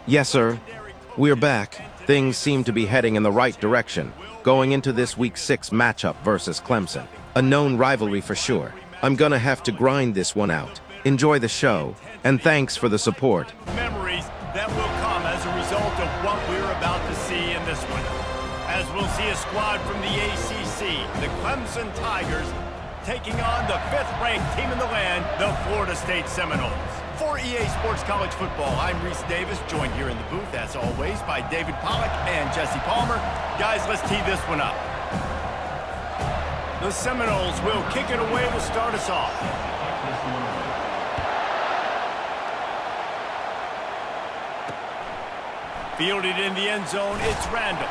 Yes, sir. We're back. Things seem to be heading in the right direction, going into this Week 6 matchup versus Clemson. A known rivalry for sure. I'm gonna have to grind this one out. Enjoy the show, and thanks for the support. Memories that will come as a result of what we're about to see in this one. As we'll see a squad from the ACC, the Clemson Tigers, taking on the 5th-ranked team in the land, the Florida State Seminoles. For EA Sports College Football, I'm Reese Davis, joined here in the booth, as always, by David Pollack and Jesse Palmer. Guys, let's tee this one up. The Seminoles will kick it away to start us off. Fielded in the end zone, it's Randall.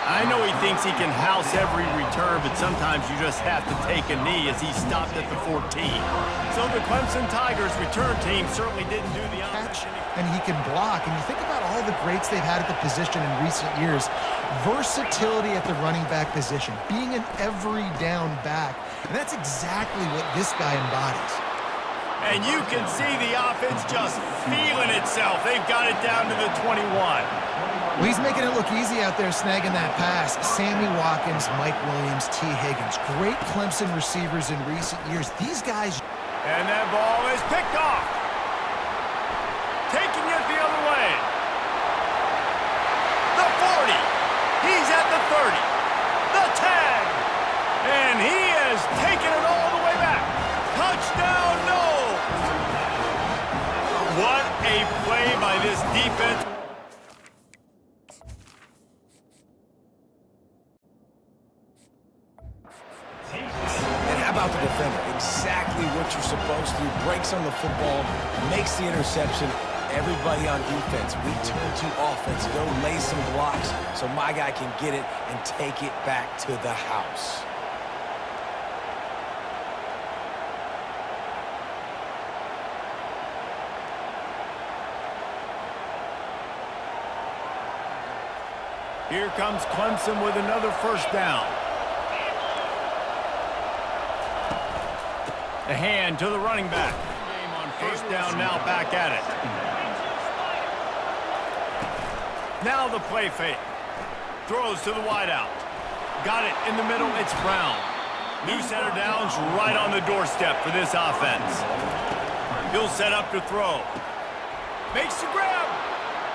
I know he thinks he can house every return, but sometimes you just have to take a knee as he stopped at the 14. So the Clemson Tigers return team certainly didn't do the catch, and he can block. And you think about all the greats they've had at the position in recent years. Versatility at the running back position, being an every down back. And that's exactly what this guy embodies. And you can see the offense just feeling itself. They've got it down to the 21. Well, he's making it look easy out there, snagging that pass. Sammy Watkins, Mike Williams, T. Higgins. Great Clemson receivers in recent years. These guys... And that ball is picked off. Taking it the other way. The 40. He's at the 30. The 10. And he has taken it all the way back. Touchdown, no. What a play by this defense. About the defender, exactly what you're supposed to do. Breaks on the football, makes the interception. Everybody on defense, we turn to offense, go lay some blocks so my guy can get it and take it back to the house. Here comes Clemson with another first down. The hand to the running back. Game on first down, now back at it. Now the play fake. Throws to the wideout. Got it in the middle, it's Brown. New center downs right on the doorstep for this offense. He'll set up to throw. Makes the grab.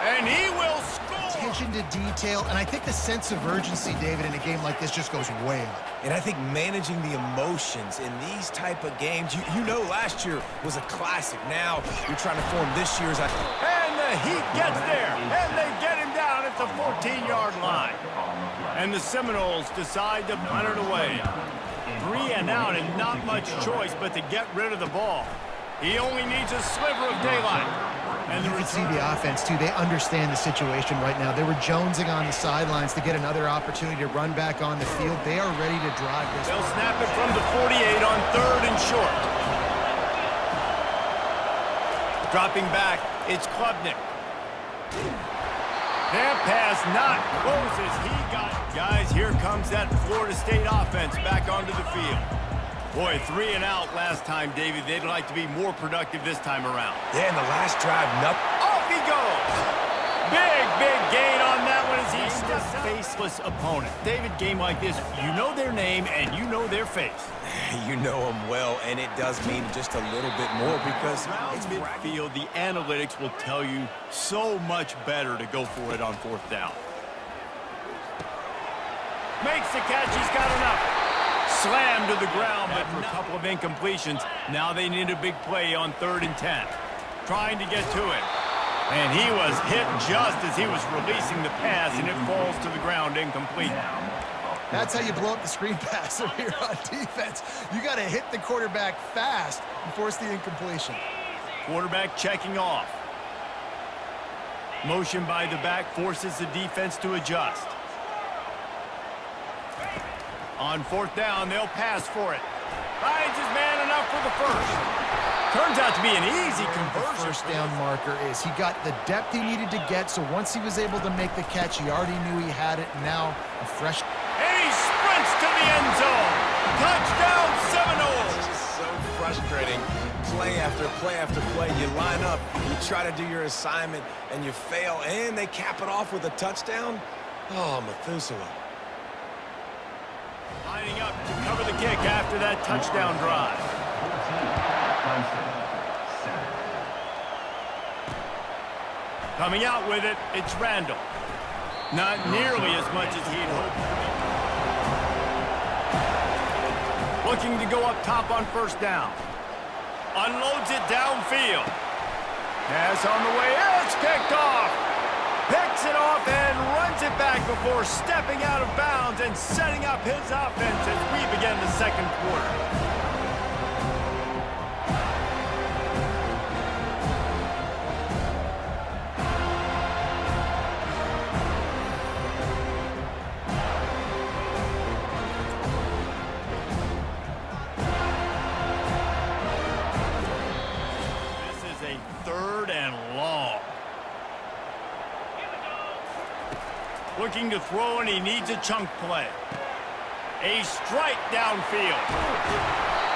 And he will score. Attention to detail, and I think the sense of urgency, David, in a game like this just goes way up. And I think managing the emotions in these type of games, you know last year was a classic. Now you're trying to form this year's... And the Heat gets there, and they get him down at the 14-yard line. And the Seminoles decide to punt it away. 3 and out, and not much choice but to get rid of the ball. He only needs a sliver of daylight. And you can see the offense, too. They understand the situation right now. They were jonesing on the sidelines to get another opportunity to run back on the field. They are ready to drive this. They'll snap it from the 48 on 3rd and short. Dropping back, it's Klubnik. That pass not close as he got. Guys, here comes that Florida State offense back onto the field. Boy, 3 and out last time, David. They'd like to be more productive this time around. Yeah, in the last drive, off he goes. Big gain on that one as he steps a faceless opponent. David, game like this, you know their name and you know their face. You know them well, and it does mean just a little bit more because it's midfield. The analytics will tell you so much better to go for it on 4th down. Makes the catch. He's got enough. Slammed to the ground, but for a couple of incompletions. Now they need a big play on 3rd and 10. Trying to get to it. And he was hit just as he was releasing the pass, and it falls to the ground incomplete. That's how you blow up the screen pass here on defense. You got to hit the quarterback fast and force the incompletion. Quarterback checking off. Motion by the back forces the defense to adjust. On 4th down, they'll pass for it. Finds his man enough for the first. Turns out to be an easy conversion. The first down marker is he got the depth he needed to get, so once he was able to make the catch, he already knew he had it. Now a fresh... And he sprints to the end zone. Touchdown, Seminoles. It's just so frustrating to play after play after play. You line up, you try to do your assignment, and you fail, and they cap it off with a touchdown. Oh, Methuselah. Lining up to cover the kick after that touchdown drive. Coming out with it, it's Randall. Not nearly as much as he'd hoped. Looking to go up top on first down. Unloads it downfield. Pass on the way. It's picked off. Picks it off and runs it back before stepping out of bounds and setting up his offense as we begin the second quarter. Looking to throw, and he needs a chunk play. A strike downfield.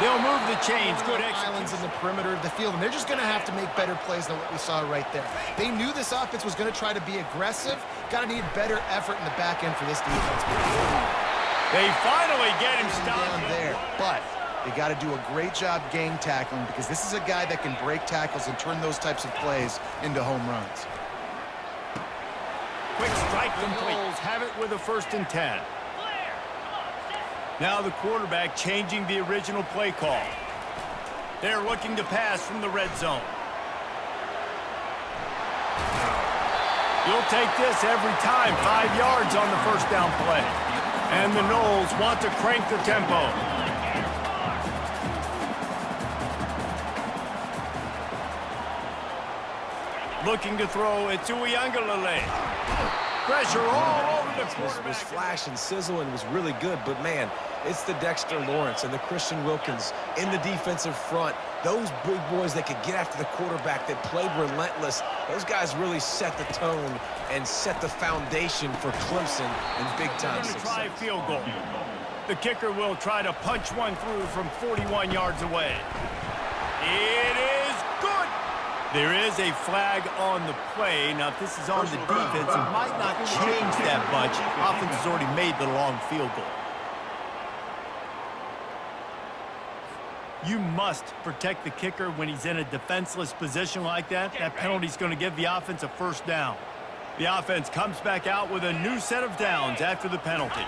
They'll move the chains. Good islands in the perimeter of the field, and they're just going to have to make better plays than what we saw right there. They knew this offense was going to try to be aggressive. Got to need better effort in the back end for this defense. They finally get him stopped down there, but they got to do a great job gang tackling because this is a guy that can break tackles and turn those types of plays into home runs. Quick strike complete. Have it with a 1st and 10. Now the quarterback changing the original play call. They're looking to pass from the red zone. You'll take this every time. 5 yards on the first down play. And the Noles want to crank the tempo. Looking to throw, it's Uiagalelei. Pressure all over the quarterback. Was flash and sizzle and was really good, but man, it's the Dexter Lawrence and the Christian Wilkins in the defensive front. Those big boys that could get after the quarterback, that played relentless. Those guys really set the tone and set the foundation for Clemson in big-time success. Try a field goal. The kicker will try to punch one through from 41 yards away. It is good. There is a flag on the play. Now, if this is on the defense, it might not change that much. Offense has already made the long field goal. You must protect the kicker when he's in a defenseless position like that. That penalty is going to give the offense a 1st down. The offense comes back out with a new set of downs after the penalty.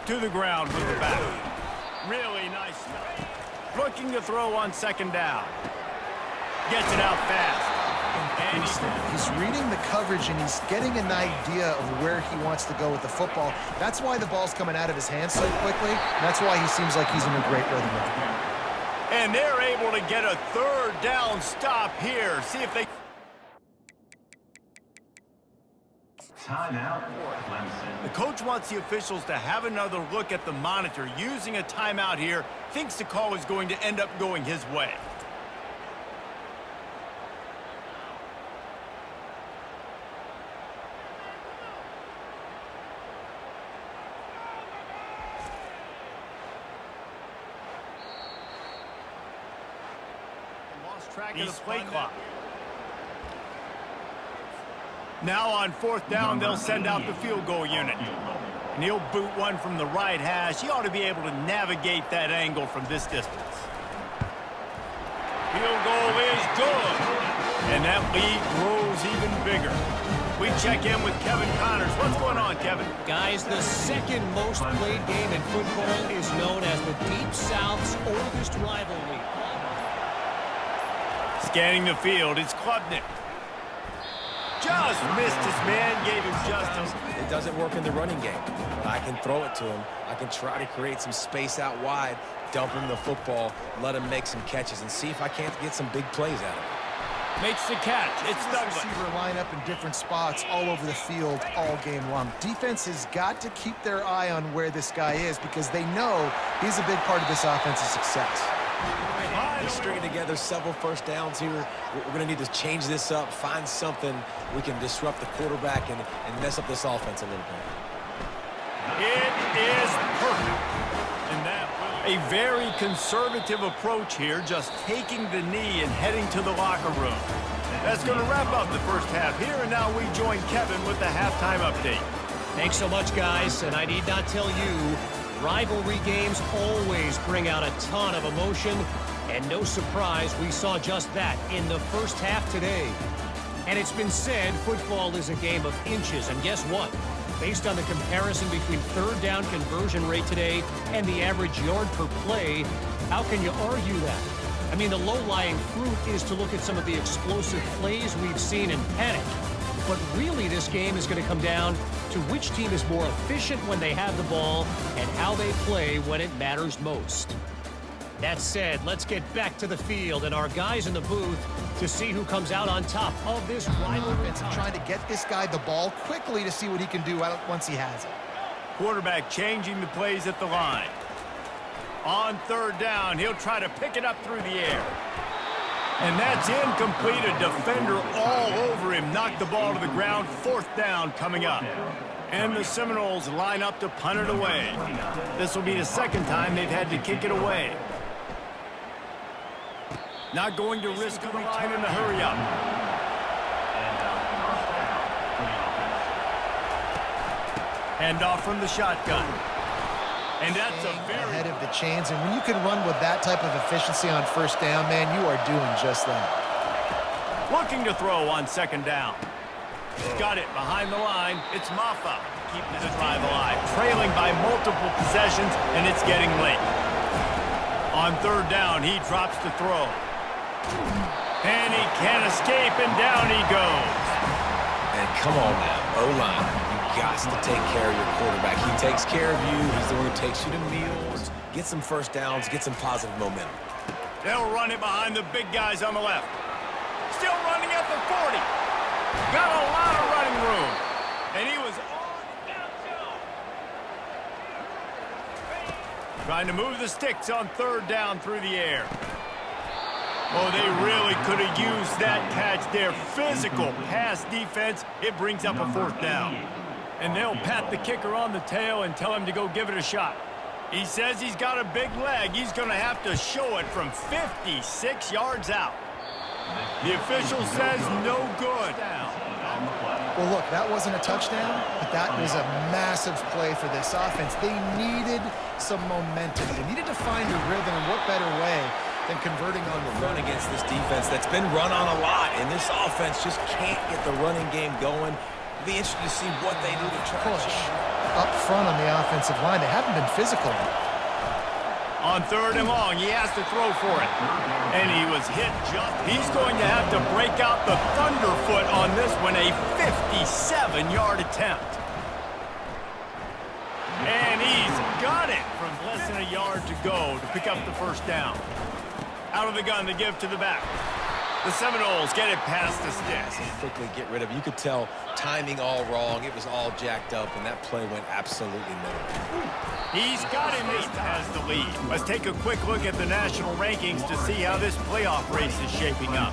To the ground with the back. Really nice stuff. Looking to throw on 2nd down. Gets it out fast. And he's reading the coverage, and he's getting an idea of where he wants to go with the football. That's why the ball's coming out of his hands so quickly. That's why he seems like he's in a great rhythm. And they're able to get a 3rd down stop here. See if they... Timeout, Clemson. The coach wants the officials to have another look at the monitor. Using a timeout here, thinks the call is going to end up going his way. Track of the play clock. Now on 4th down, they'll send out the field goal unit. And he'll boot one from the right hash. He ought to be able to navigate that angle from this distance. Field goal is good. And that lead grows even bigger. We check in with Kevin Connors. What's going on, Kevin? Guys, the 2nd most played game in football is known as the Deep South's oldest rivalry. Scanning the field, it's Klubnik. Just missed his man, gave him justice. It doesn't work in the running game. But I can throw it to him. I can try to create some space out wide, dump him the football, let him make some catches, and see if I can't get some big plays out of him. Makes the catch. It's Douglas. Receiver line up in different spots all over the field all game long. Defense has got to keep their eye on where this guy is because they know he's a big part of this offense's success. He's stringing together several 1st downs here. We're going to need to change this up, find something we can disrupt the quarterback and mess up this offense a little bit. It is perfect. And that will A very conservative approach here, just taking the knee and heading to the locker room. That's going to wrap up the first half here, and now we join Kevin with the halftime update. Thanks so much, guys, and I need not tell you, rivalry games always bring out a ton of emotion, and no surprise, we saw just that in the first half today. And it's been said football is a game of inches, and guess what? Based on the comparison between third down conversion rate today and the average yard per play, how can you argue that? I mean, the low-lying fruit is to look at some of the explosive plays we've seen in panic. But really, this game is going to come down to which team is more efficient when they have the ball and how they play when it matters most. That said, let's get back to the field and our guys in the booth to see who comes out on top of this rivalry. Trying to get this guy the ball quickly to see what he can do once he has it. Quarterback changing the plays at the line. On third down, he'll try to pick it up through the air. And that's incomplete. A defender all over him. Knocked the ball to the ground. Fourth down coming up. And the Seminoles line up to punt it away. This will be the second time they've had to kick it away. Not going to risk a line in the hurry-up. Hand off from the shotgun. And that's a very... ahead of the chains, and when you can run with that type of efficiency on first down, man, you are doing just that. Looking to throw on second down. Got it behind the line. It's Maffa. Keeping the drive alive. Trailing by multiple possessions, and it's getting late. On third down, he drops to throw. And he can't escape, and down he goes. And come on now, O-line. You got to take care of your quarterback. He takes care of you. He's the one who takes you to meals, get some first downs, get some positive momentum. They'll run it behind the big guys on the left. Still running at the 40. Got a lot of running room. And he was on. Trying to move the sticks on third down through the air. Oh, they really could have used that catch there. Physical pass defense. It brings up a fourth down. And they'll pat the kicker on the tail and tell him to go give it a shot. He says he's got a big leg. He's going to have to show it from 56 yards out. The official says no good. Well, look, that wasn't a touchdown, but that was a massive play for this offense. They needed some momentum. They needed to find a rhythm, and what better way than converting on the run against this defense that's been run on a lot, and this offense just can't get the running game going. It'll be interesting to see what they do to try to push up front on the offensive line. They haven't been physical. On third and long, he has to throw for it. And he was hit just. He's going to have to break out the thunderfoot on this one, a 57-yard attempt. And he's got it from less than a yard to go to pick up the first down. Out of the gun to give to the back. The Seminoles get it past the sticks. Quickly get rid of it. You could tell timing all wrong. It was all jacked up, and that play went absolutely nowhere. He's got him. He has the lead. Let's take a quick look at the national rankings to see how this playoff race is shaping up.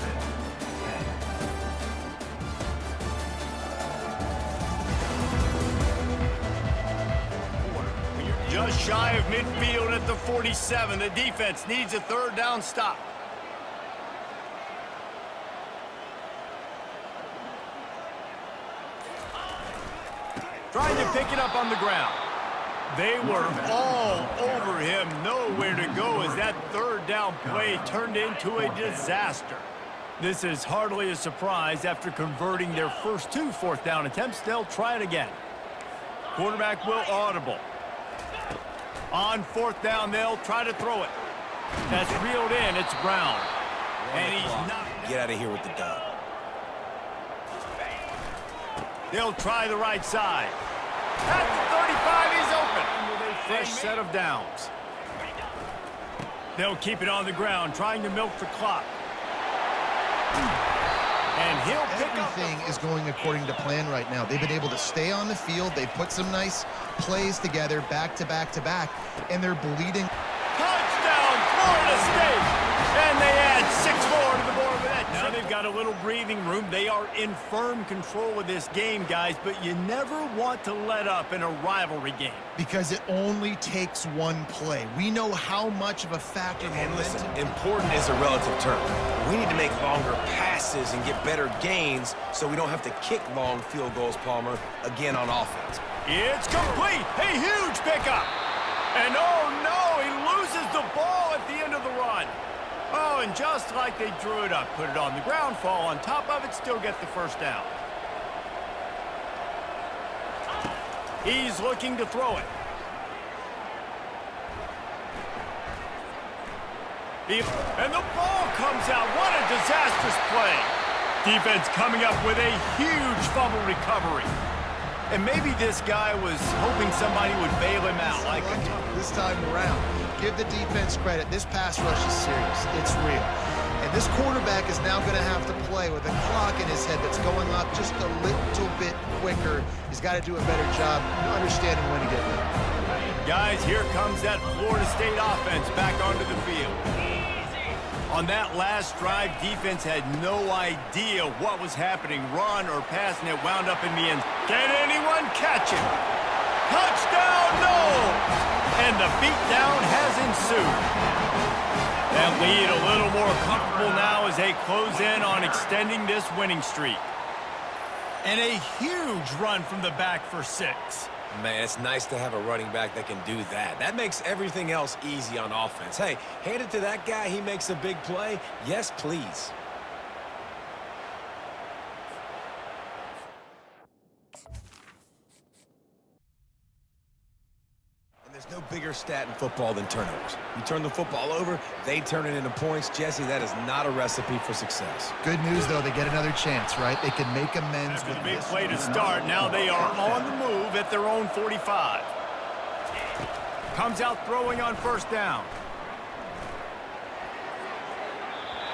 Just shy of midfield at the 47. The defense needs a third down stop. Trying to pick it up on the ground. They were all over him. Nowhere to go as that third down play turned into a disaster. This is hardly a surprise after converting their first two fourth down attempts. They'll try it again. Quarterback will audible. On fourth down, they'll try to throw it. That's reeled in. It's Brown. And he's not. Get out of here with the dub. They'll try the right side. At the 35, he's open. With a fresh set of downs. They'll keep it on the ground, trying to milk the clock. And he'll pick up. Everything is going according to plan right now. They've been able to stay on the field. They've put some nice plays together, back to back to back, and they're bleeding. Touchdown, Florida State! And they add 6 more to the board with that. Now they've got a little breathing room. They are in firm control of this game, guys, but you never want to let up in a rivalry game. Because it only takes one play. We know how much of a factor And listen, momentum. important is a relative term. We need to make longer passes and get better gains so we don't have to kick long field goals, Palmer, again on offense. It's complete. A huge pickup. And oh no, he loses the ball at the end of the run. Oh, and just like they drew it up, put it on the ground, fall on top of it, still get the first down. He's looking to throw it. And the ball comes out. What a disastrous play. Defense coming up with a huge fumble recovery. And maybe this guy was hoping somebody would bail him out. Like This time around, give the defense credit. This pass rush is serious. It's real. And this quarterback is now going to have to play with a clock in his head that's going up just a little bit quicker. He's got to do a better job understanding when to get there. Guys, here comes that Florida State offense back onto the field. On that last drive, defense had no idea what was happening. Run or pass, and it wound up in the end. Can anyone catch it? Touchdown, no! And the beatdown has ensued. That lead a little more comfortable now as they close in on extending this winning streak. And a huge run from the back for 6. Man, it's nice to have a running back that can do that. That makes everything else easy on offense. Hey, hand it to that guy. He makes a big play. Yes, please. And there's no bigger stat in football than turnovers. You turn the football over, they turn it into points. Jesse, that is not a recipe for success. Good news, though, they get another chance, right? They can make amends After with the big this. play to start, now they are on the move at their own 45. Comes out throwing on first down.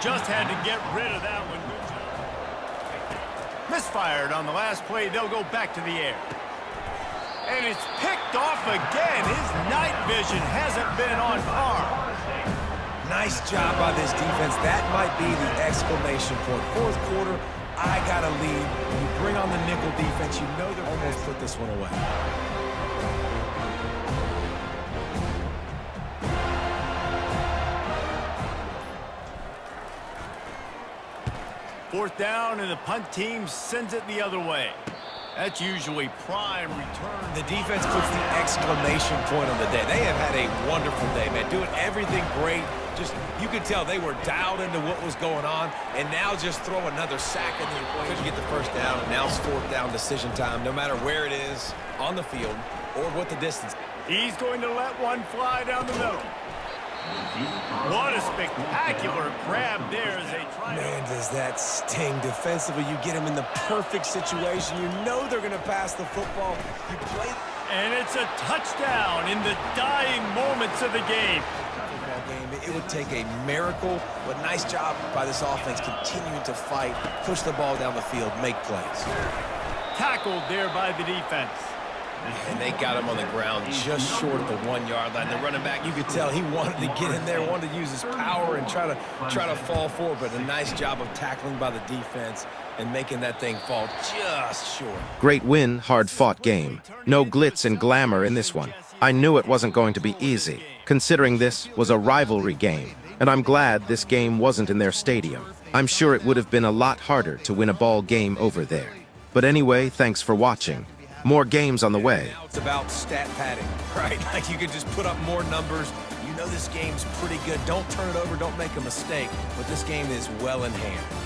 Just had to get rid of that one. Good job. Misfired on the last play. They'll go back to the air. And it's picked off again. His night vision hasn't been on par. Nice job by this defense. That might be the exclamation point. Fourth quarter, I got a lead. You bring on the nickel defense. You know they're almost put this one away. Fourth down, and the punt team sends it the other way. That's usually prime return. The defense puts the exclamation point on the day. They have had a wonderful day, man. Doing everything great. Just, you could tell they were dialed into what was going on, and now just throw another sack in the equation. Couldn't get the first down, and now it's fourth down decision time, no matter where it is on the field or what the distance. He's going to let one fly down the middle. What a spectacular grab there as they try to... Man, does that sting defensively. You get them in the perfect situation. You know they're going to pass the football. You play... And it's a touchdown in the dying moments of the game. Football game. It would take a miracle, but nice job by this offense continuing to fight, push the ball down the field, make plays. Tackled there by the defense. And they got him on the ground just short of the 1 yard line. The running back, you could tell he wanted to get in there, wanted to use his power and try to fall forward, but a nice job of tackling by the defense and making that thing fall just short. Great win, hard-fought game. No glitz and glamour in this one. I knew it wasn't going to be easy, considering this was a rivalry game, and I'm glad this game wasn't in their stadium. I'm sure it would have been a lot harder to win a ball game over there. But anyway, thanks for watching. More games on the way. Now it's about stat padding, right? Like you could just put up more numbers. You know this game's pretty good. Don't turn it over, don't make a mistake, but this game is well in hand.